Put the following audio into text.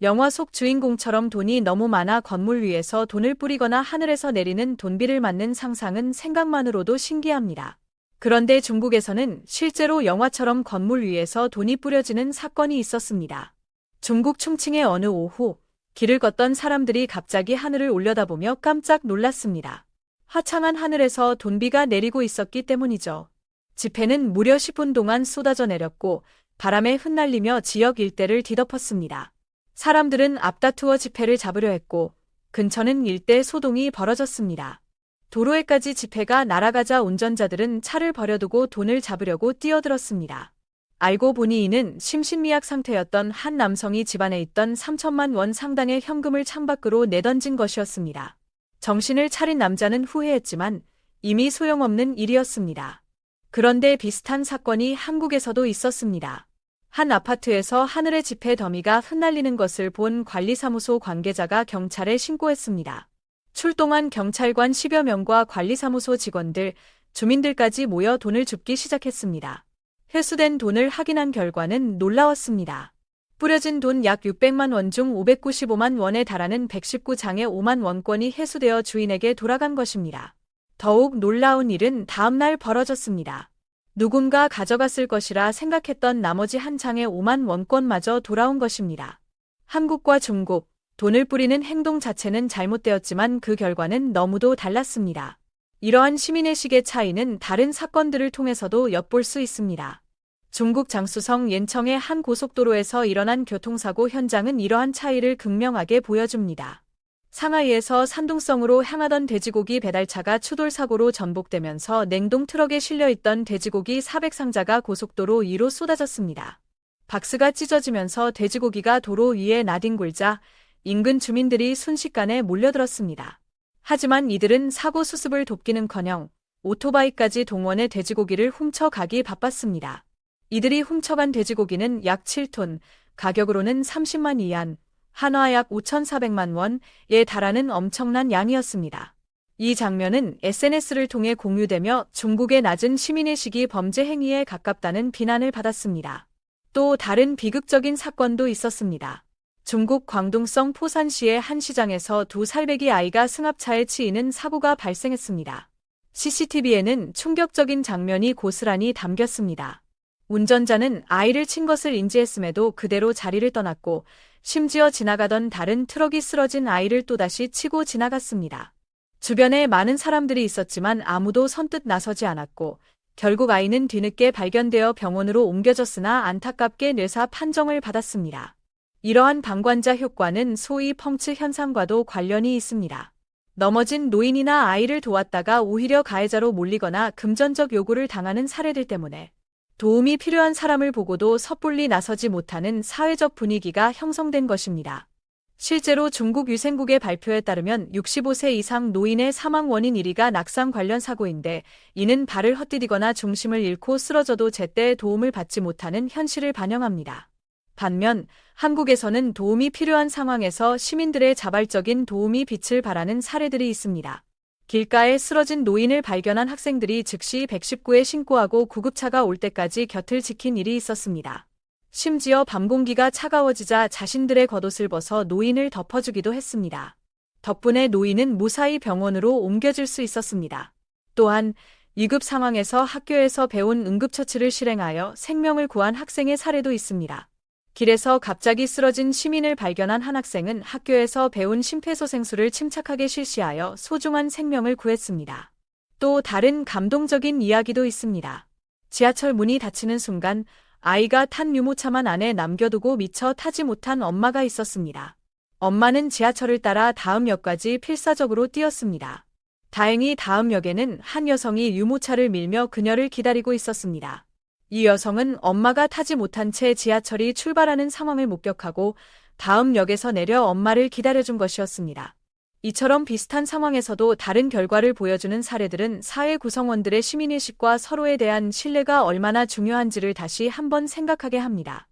영화 속 주인공처럼 돈이 너무 많아 건물 위에서 돈을 뿌리거나 하늘에서 내리는 돈비를 맞는 상상은 생각만으로도 신기합니다. 그런데 중국에서는 실제로 영화처럼 건물 위에서 돈이 뿌려지는 사건이 있었습니다. 중국 충칭의 어느 오후, 길을 걷던 사람들이 갑자기 하늘을 올려다보며 깜짝 놀랐습니다. 화창한 하늘에서 돈비가 내리고 있었기 때문이죠. 지폐는 무려 10분 동안 쏟아져 내렸고 바람에 흩날리며 지역 일대를 뒤덮었습니다. 사람들은 앞다투어 지폐를 잡으려 했고 근처는 일대 소동이 벌어졌습니다. 도로에까지 지폐가 날아가자 운전자들은 차를 버려두고 돈을 잡으려고 뛰어들었습니다. 알고 보니 이는 심신미약 상태였던 한 남성이 집안에 있던 3천만 원 상당의 현금을 창밖으로 내던진 것이었습니다. 정신을 차린 남자는 후회했지만 이미 소용없는 일이었습니다. 그런데 비슷한 사건이 한국에서도 있었습니다. 한 아파트에서 하늘의 지폐 더미가 흩날리는 것을 본 관리사무소 관계자가 경찰에 신고했습니다. 출동한 경찰관 10여 명과 관리사무소 직원들, 주민들까지 모여 돈을 줍기 시작했습니다. 회수된 돈을 확인한 결과는 놀라웠습니다. 뿌려진 돈 약 600만 원 중 595만 원에 달하는 119장의 5만 원권이 회수되어 주인에게 돌아간 것입니다. 더욱 놀라운 일은 다음 날 벌어졌습니다. 누군가 가져갔을 것이라 생각했던 나머지 한 장의 5만 원권마저 돌아온 것입니다. 한국과 중국, 돈을 뿌리는 행동 자체는 잘못되었지만 그 결과는 너무도 달랐습니다. 이러한 시민의식의 차이는 다른 사건들을 통해서도 엿볼 수 있습니다. 중국 장쑤성 옌청의 한 고속도로에서 일어난 교통사고 현장은 이러한 차이를 극명하게 보여줍니다. 상하이에서 산둥성으로 향하던 돼지고기 배달차가 추돌사고로 전복되면서 냉동 트럭에 실려있던 돼지고기 400상자가 고속도로 위로 쏟아졌습니다. 박스가 찢어지면서 돼지고기가 도로 위에 나뒹굴자 인근 주민들이 순식간에 몰려들었습니다. 하지만 이들은 사고 수습을 돕기는커녕 오토바이까지 동원해 돼지고기를 훔쳐가기 바빴습니다. 이들이 훔쳐간 돼지고기는 약 7톤, 가격으로는 30만 위안, 한화 약 5,400만 원에 달하는 엄청난 양이었습니다. 이 장면은 SNS를 통해 공유되며 중국의 낮은 시민의식이 범죄 행위에 가깝다는 비난을 받았습니다. 또 다른 비극적인 사건도 있었습니다. 중국 광둥성 포산시의 한 시장에서 두 살배기 아이가 승합차에 치이는 사고가 발생했습니다. CCTV에는 충격적인 장면이 고스란히 담겼습니다. 운전자는 아이를 친 것을 인지했음에도 그대로 자리를 떠났고 심지어 지나가던 다른 트럭이 쓰러진 아이를 또다시 치고 지나갔습니다. 주변에 많은 사람들이 있었지만 아무도 선뜻 나서지 않았고 결국 아이는 뒤늦게 발견되어 병원으로 옮겨졌으나 안타깝게 뇌사 판정을 받았습니다. 이러한 방관자 효과는 소위 펑츠 현상과도 관련이 있습니다. 넘어진 노인이나 아이를 도왔다가 오히려 가해자로 몰리거나 금전적 요구를 당하는 사례들 때문에 도움이 필요한 사람을 보고도 섣불리 나서지 못하는 사회적 분위기가 형성된 것입니다. 실제로 중국 위생국의 발표에 따르면 65세 이상 노인의 사망 원인 1위가 낙상 관련 사고인데 이는 발을 헛디디거나 중심을 잃고 쓰러져도 제때 도움을 받지 못하는 현실을 반영합니다. 반면 한국에서는 도움이 필요한 상황에서 시민들의 자발적인 도움이 빛을 발하는 사례들이 있습니다. 길가에 쓰러진 노인을 발견한 학생들이 즉시 119에 신고하고 구급차가 올 때까지 곁을 지킨 일이 있었습니다. 심지어 밤 공기가 차가워지자 자신들의 겉옷을 벗어 노인을 덮어주기도 했습니다. 덕분에 노인은 무사히 병원으로 옮겨질 수 있었습니다. 또한 위급 상황에서 학교에서 배운 응급처치를 실행하여 생명을 구한 학생의 사례도 있습니다. 길에서 갑자기 쓰러진 시민을 발견한 한 학생은 학교에서 배운 심폐소생술을 침착하게 실시하여 소중한 생명을 구했습니다. 또 다른 감동적인 이야기도 있습니다. 지하철 문이 닫히는 순간 아이가 탄 유모차만 안에 남겨두고 미처 타지 못한 엄마가 있었습니다. 엄마는 지하철을 따라 다음 역까지 필사적으로 뛰었습니다. 다행히 다음 역에는 한 여성이 유모차를 밀며 그녀를 기다리고 있었습니다. 이 여성은 엄마가 타지 못한 채 지하철이 출발하는 상황을 목격하고 다음 역에서 내려 엄마를 기다려준 것이었습니다. 이처럼 비슷한 상황에서도 다른 결과를 보여주는 사례들은 사회 구성원들의 시민의식과 서로에 대한 신뢰가 얼마나 중요한지를 다시 한번 생각하게 합니다.